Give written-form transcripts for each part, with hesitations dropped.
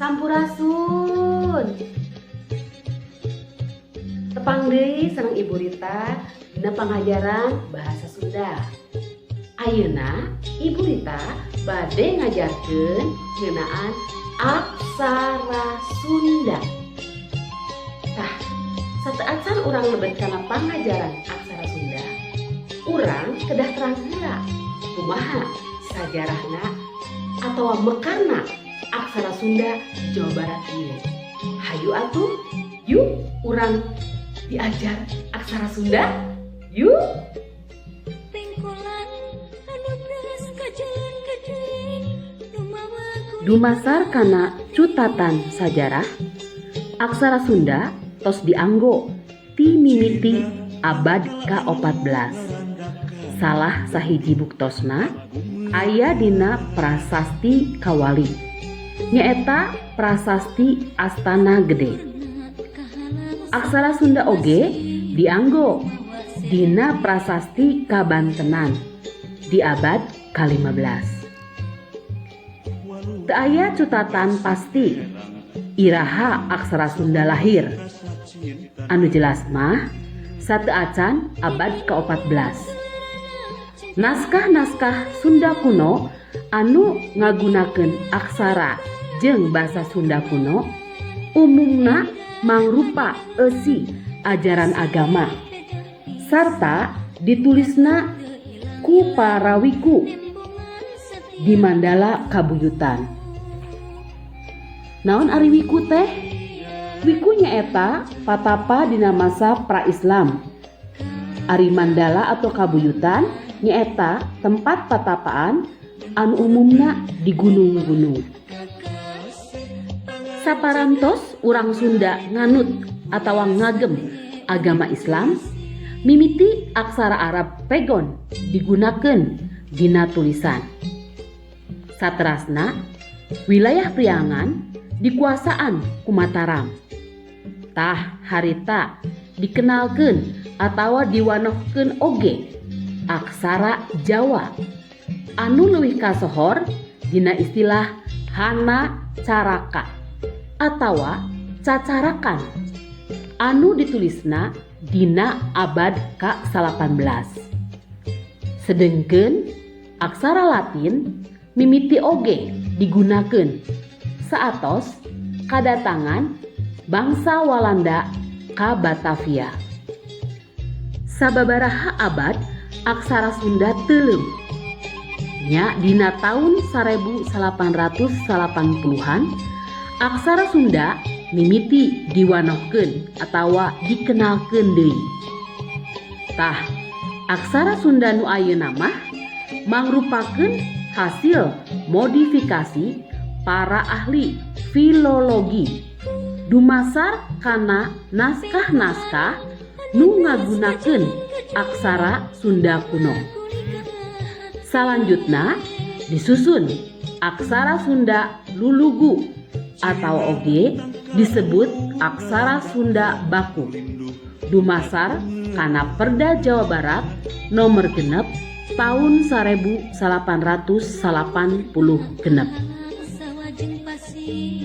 Sampurasun. Tepang deui sareng Ibu Rita dina pangajaran bahasa Sunda. Ayeuna Ibu Rita bade ngajarkeun ngeunaan aksara Sunda. Tah, sateuacan urang lebet kana pangajaran aksara Sunda, urang kedah terang heula kumaha sajarahna atawa mekarna aksara Sunda di Jawa Barat ieu. Hayu atuh, yuk urang diajar aksara Sunda. Yuk. Dumasar kana cutatan sajarah, aksara Sunda tos dianggo ti mimiti abad ka-14. Salah sahiji buktosna aya dina Prasasti Kawali, nyaeta Prasasti Astana Gede. Aksara Sunda oge dianggo dina Prasasti Kabantenan di abad ka-15. Teu aya cutatan pasti iraha aksara Sunda lahir. Anu jelas mah sateuacan abad ka-14. Naskah-naskah Sunda kuno anu ngagunakeun aksara jeung basa Sunda kuno umumna mangrupa eusi ajaran agama sarta ditulisna ku para wiku di Mandala Kabuyutan. Naon ari wiku teh? Wiku nyaeta patapa dina masa pra-Islam. Ari Mandala atau Kabuyutan nyaeta tempat patapaan anu umumna di gunung-gunung. Saparantos urang Sunda nganut atawa ngagem agama Islam, mimiti aksara Arab pegon digunakeun dina tulisan. Saterasna wilayah Priangan dikuasaan ku Mataram. Tah harita dikenalkeun atawa diwanohkeun oge aksara Jawa anu leuwih kasohor dina istilah hana caraka atawa cacarakan anu ditulisna dina abad ka-18. Sedengkeun aksara Latin mimiti oge digunakeun saatos kadatangan bangsa Walanda ka Batavia. Sababaraha abad aksara Sunda teuleum. Nya dina taun 1880-an aksara Sunda mimiti diwanohkeun atawa dikenalkeun deui. Tah, aksara Sunda nu ayeuna mah mangrupakeun hasil modifikasi para ahli filologi dumasar kana naskah-naskah nu ngagunakeun aksara Sunda kuno. Salanjutna disusun aksara Sunda Lulugu atau oge disebut aksara Sunda Baku dumasar kana Perda Jawa Barat nomor genep tahun 1880 genep.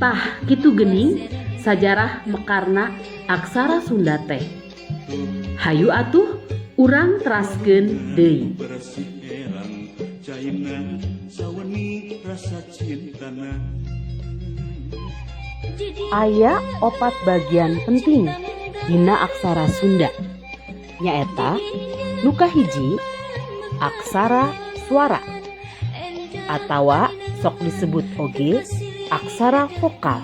Tah kitu geuning sajarah mekarna aksara Sunda teh. Hayu atuh urang teraskeun deui. Aya 4 bagian penting dina aksara Sunda, nyaeta nu kahiji aksara suara atawa sok disebut oge aksara vokal.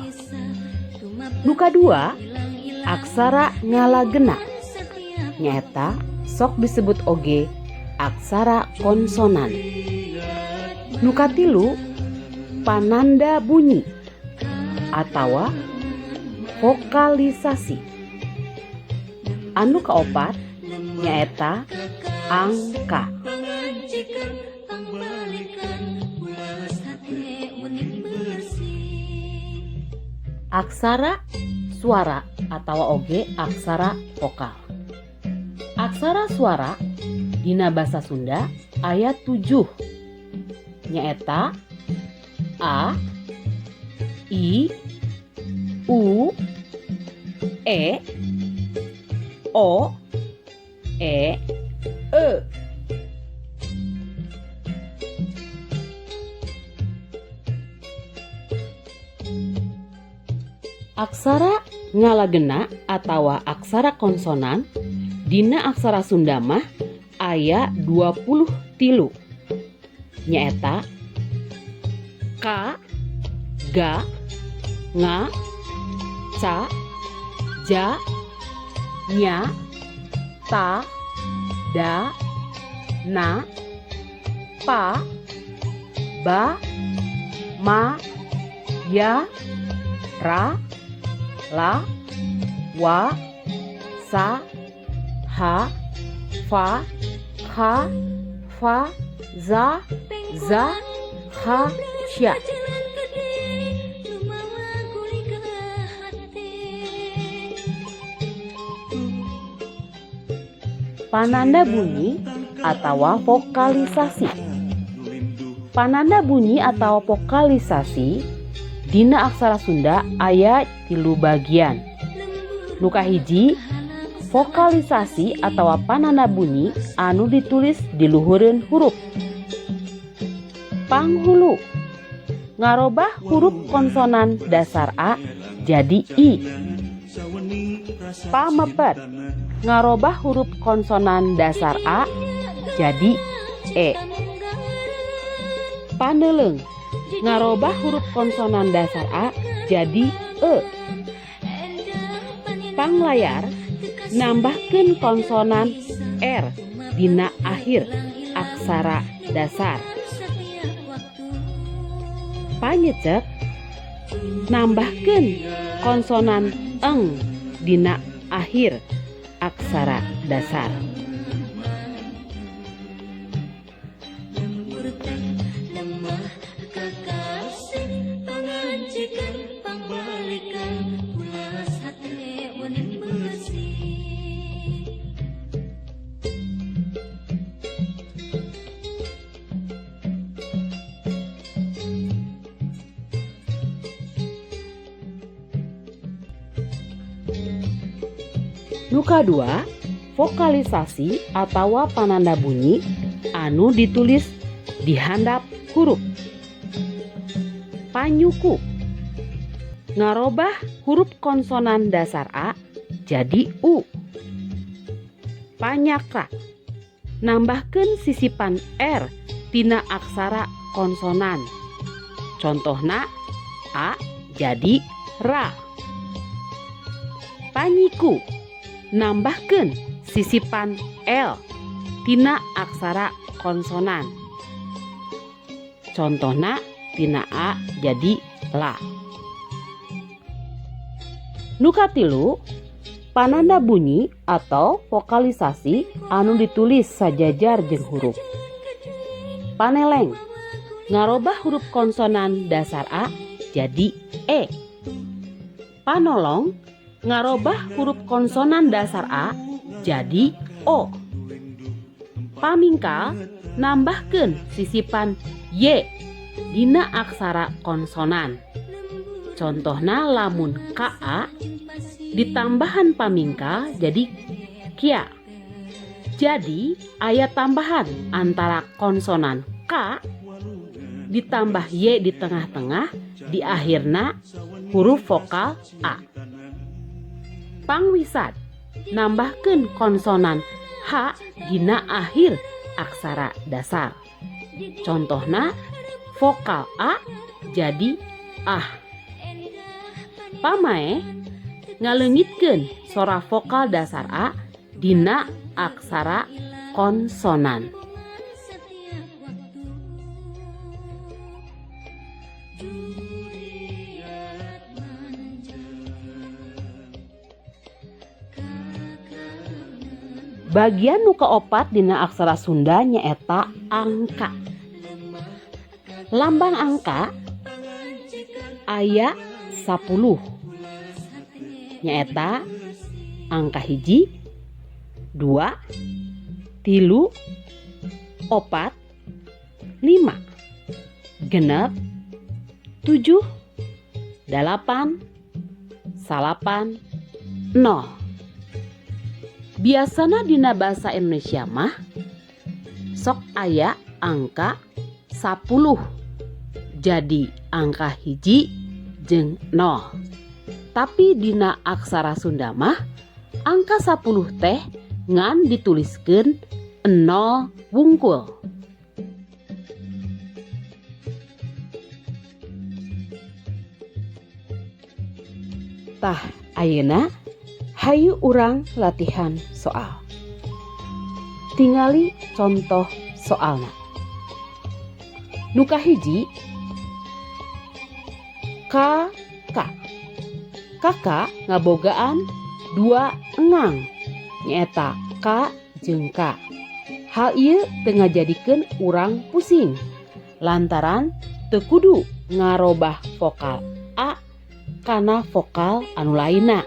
Nu kadua aksara ngalagena nyaeta sok disebut oge aksara konsonan. Nu katilu pananda bunyi atawa vokalisasi. Anu kaopat nyaeta angka. Aksara suara atawa oge aksara vokal. Aksara suara dina basa Sunda aya 7 nyaeta A, I, U, E, O, E, E. Aksara ngalagena atawa aksara konsonan dina aksara Sunda mah aya 20 tilu. Nyaeta Ka, Ga, Nga, Ca, Ja, Nya, Ta, Da, Na, Pa, Ba, Ma, Ya, Ra, La, Wa, Sa, Ha, Fa, Kha, Fa, Za, Za, Ha, Sya. Pananda bunyi atau vokalisasi. Pananda bunyi atau vokalisasi dina aksara Sunda aya 3 bagian. Nu kahiji, vokalisasi atau pananda bunyi anu ditulis di luhureun huruf. Panghulu, ngarobah huruf konsonan dasar A jadi I. Pamepet, ngarobah huruf konsonan dasar A jadi E. Paneuleuh, ngarobah huruf konsonan dasar A jadi E. Panglayar, nambahkeun konsonan R dina akhir aksara dasar. Panyecek, nambahkeun konsonan eng dina akhir aksara dasar. Nu kadua, vokalisasi atau pananda bunyi anu ditulis di handap huruf. Panyuku, ngarobah huruf konsonan dasar A jadi U. Panyakra, nambahkeun sisipan R tina aksara konsonan. Contohna A jadi Ra. Panyiku, nambahkeun sisipan L tina aksara konsonan. Contohna tina A jadi La. Nu katilu, pananda bunyi atau vokalisasi anu ditulis sajajar jeung huruf. Paneleng, ngarobah huruf konsonan dasar A jadi E. Panolong, ngarobah huruf konsonan dasar A jadi O. Pamingkal, nambahkeun sisipan Y dina aksara konsonan. Contohna lamun KA ditambahan pamingkal jadi Kia. Jadi aya tambahan antara konsonan K ditambah Y di tengah-tengah, di akhirna huruf vokal A. Pangwisat, nambahkeun konsonan H dina akhir aksara dasar. Contohna vokal A jadi Ah. Pamae, ngaleungitkeun sora vokal dasar A dina aksara konsonan. Bagian nu kaopat dina aksara Sunda nyaeta angka. Lambang angka aya 10. Nyaeta angka 1, 2, 3, 4, 5, 6, 7, 8, salapan 0. Biasana dina bahasa Indonesia mah sok aya angka 10 jadi angka hiji jeung 0. Tapi dina aksara Sunda mah angka 10 teh ngan dituliskeun 0 wungkul. Tah ayeuna hayu urang latihan soal. Tingali contoh soalna. Nu kahiji kakak. Kakak ngabogaan 2 engang nyaeta ka jeung ka. Hal ieu teu ngajadikeun urang pusing lantaran teu kudu ngarobah vokal A kana vokal anu lainna.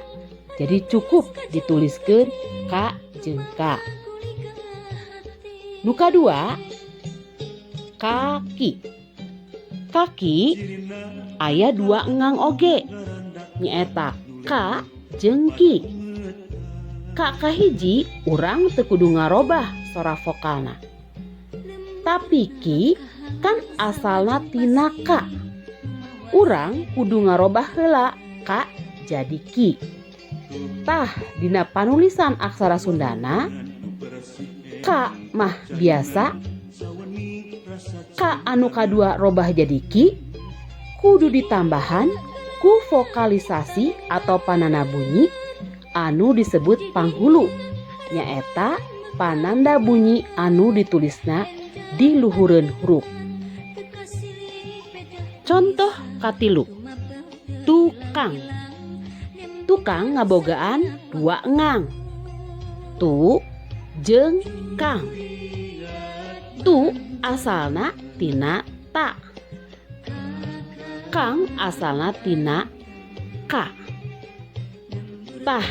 Jadi cukup dituliskeun ka jeung ka. Nu kadua kaki. Kaki aya 2 engang oge nyaeta ka jeung ki. Ka kahiji urang teu kudu ngarobah sora vokalna. Tapi ki kan asalna tina ka. Urang kudu ngarobah heula ka jadi ki. Tah dina panulisan aksara Sundana ka mah biasa ka anu kadua robah jadi ki kudu ditambahan ku vokalisasi atau panana bunyi anu disebut panghulu nyaeta pananda bunyi anu ditulisna di luhureun huruf. Contoh katilu tukang. Tukang ngabogaan 2 engang tu jeung kang. Tu asalna tina ta. Kang asalna tina ka. Tah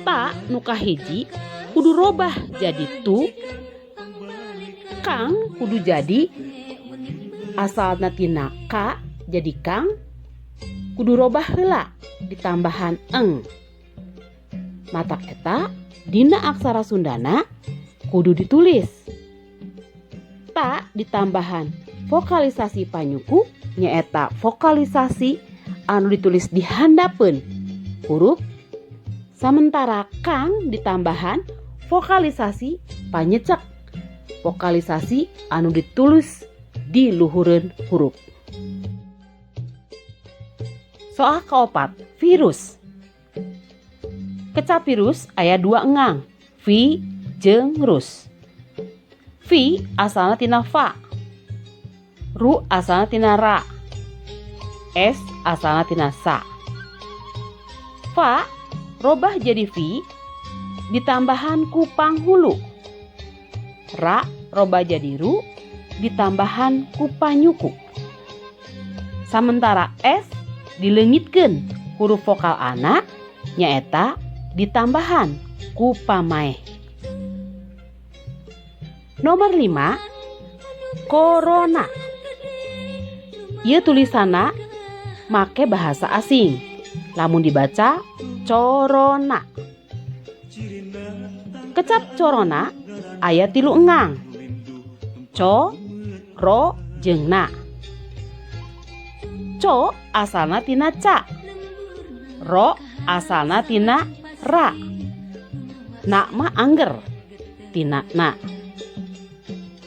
ta nu kahiji kudu robah jadi tu. Kang kudu jadi asalna tina ka jadi kang kudu robah heula ditambahan eng. Matak eta dina aksara Sundana kudu ditulis ta ditambahan vokalisasi panyuku nyaeta vokalisasi anu ditulis di handapeun huruf, sementara kang ditambahan vokalisasi panyecek vokalisasi anu ditulis di luhureun huruf. Soal kaopat virus. Kecap virus aya 2 engang vi jeung rus. Vi asalna tina fa. Ru asalna tina ra. S asalna tina sa. Fa robah jadi vi ditambahan ku panghulu. Ra robah jadi ru ditambahan ku panyuku. Sementara S dileungitkeun huruf vokal ana nyaeta ditambahan ku pamaeh. Nomor 5 corona. Ieu tulisanna make bahasa asing. Lamun dibaca corona. Kecap corona aya 3 engang. Co, ro, jeung na. Co asalna tina ca. Ro asalna tina ra. Na mah angger tina na.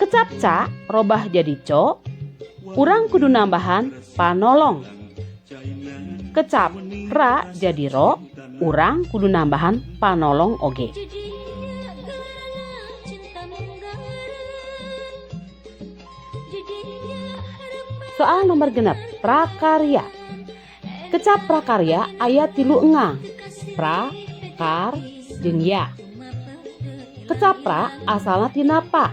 Kecap ca robah jadi co, urang kudu nambahan panolong. Kecap ra jadi ro, urang kudu nambahan panolong oge. Soal nomor genep prakarya. Kecap prakarya aya 3 engang pra, kar, jeung ya. Kecap pra asalna tina pa.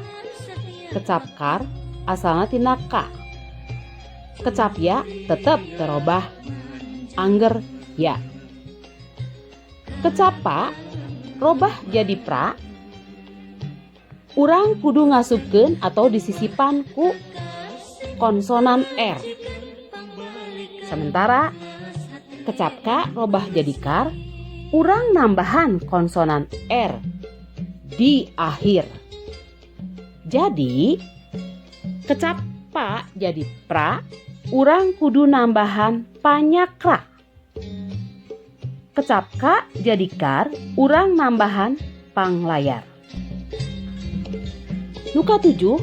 Kecap kar asalna tina ka. Kecap ya tetep terobah angger ya. Kecap pa robah jadi pra, urang kudu ngasupkeun atau disisipan ku konsonan R. Sementara kecapka robah jadi kar, urang nambahan konsonan R di akhir. Jadi kecapa jadi pra, urang kudu nambahan panyakra. Kecapka jadi kar, urang nambahan panglayar. Nuka 7,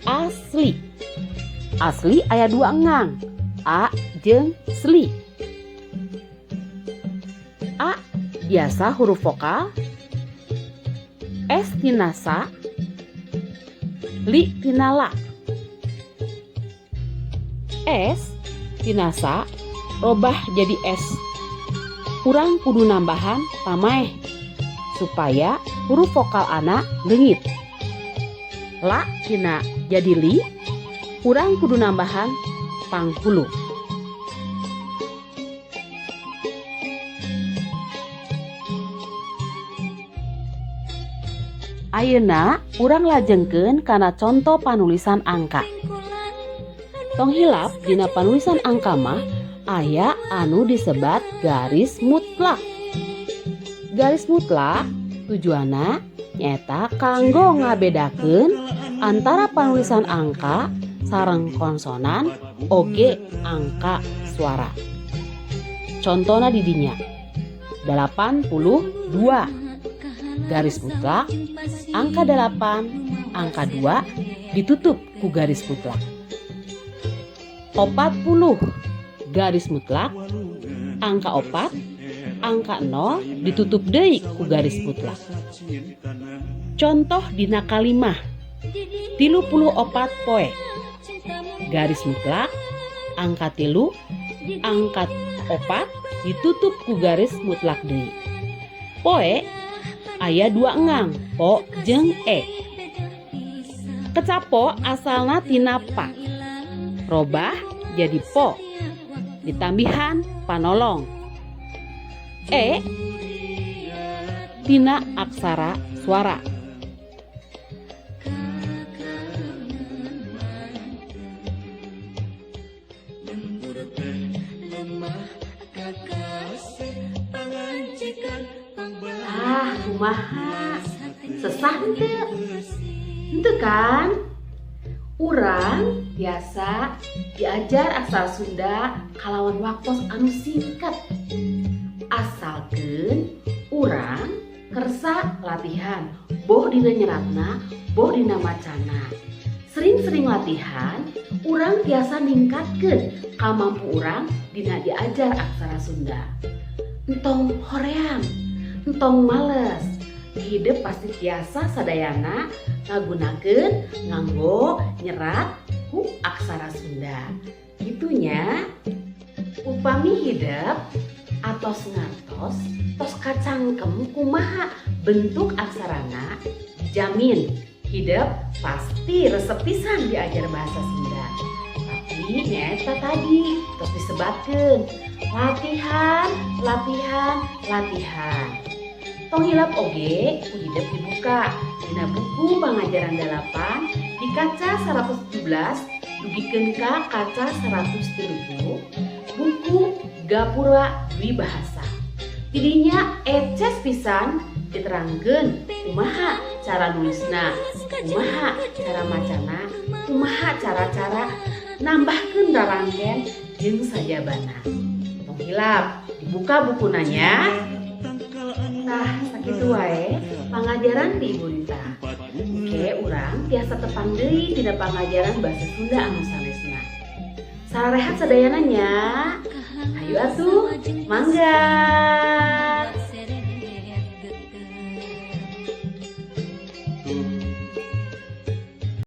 asli. Asli aya 2 engang, A jeung sli. A biasa huruf vokal, S tina sa, li tina la. S tina sa robah jadi S. Urang kudu nambahan pamaeh supaya huruf vokal anak leungit. La tina jadi li, urang kudu nambahan panghulu. Ayeuna urang lajengkeun kana contoh panulisan angka. Tong hilap dina panulisan angka mah aya anu disebat garis mutlak. Garis mutlak tujuanna nyaeta kanggo ngabedakeun antara panulisan angka sareng konsonan oge angka suara. Contohna di dinya 82 garis mutlak, angka 8, angka 2 ditutup ku garis mutlak. 40 garis mutlak, angka 4, angka 0 ditutup deui ku garis mutlak. Contoh dina kalimah 34 poe. Garis mutlak, angka 3, angka 4 ditutup ku garis mutlak deui. Poe aya 2 engang, po jeung e. Kecapo asalna tina pa, robah jadi po, ditambihan panolong. E tina aksara suara. Kumaha sesah henteu? Henteu kan? Urang biasa diajar aksara Sunda kalawan waktos anu singkat. Asalkeun urang kersa latihan, boh dina nyeratna, boh dina macana. Sering-sering latihan, urang biasa ningkatkeun kamampu urang dina diajar aksara Sunda. Entong hoream, entong males, hidup pasti biasa sadayana ngagunakeun nganggo nyerat ku aksara Sunda. Gitunya, upami hidup atos ngantos tos kacangkem kumaha bentuk aksarana, jamin hidup pasti resep pisan diajar bahasa Sunda. Tapi nyata tadi tos disebatkeun latihan, latihan, latihan. Tong hilap oge ku hidup dibuka dina buku pangajaran 8 di kaca 117 dugikeun ka kaca 130 buku Gapura Dwi Bahasa. Didinya eces pisan diterangkeun kumaha cara nulisna, kumaha cara macana, kumaha cara-cara nambahkeun rarangken jeung sajabana. Tong hilap dibuka bukunanya. Tah sakitu wae pangajaran di Ibu Rita. Oke, urang tiasa tepang deui tina pangajaran bahasa Sunda anu sanesna. Sarehat sadayana nya. Hayu atuh, mangga.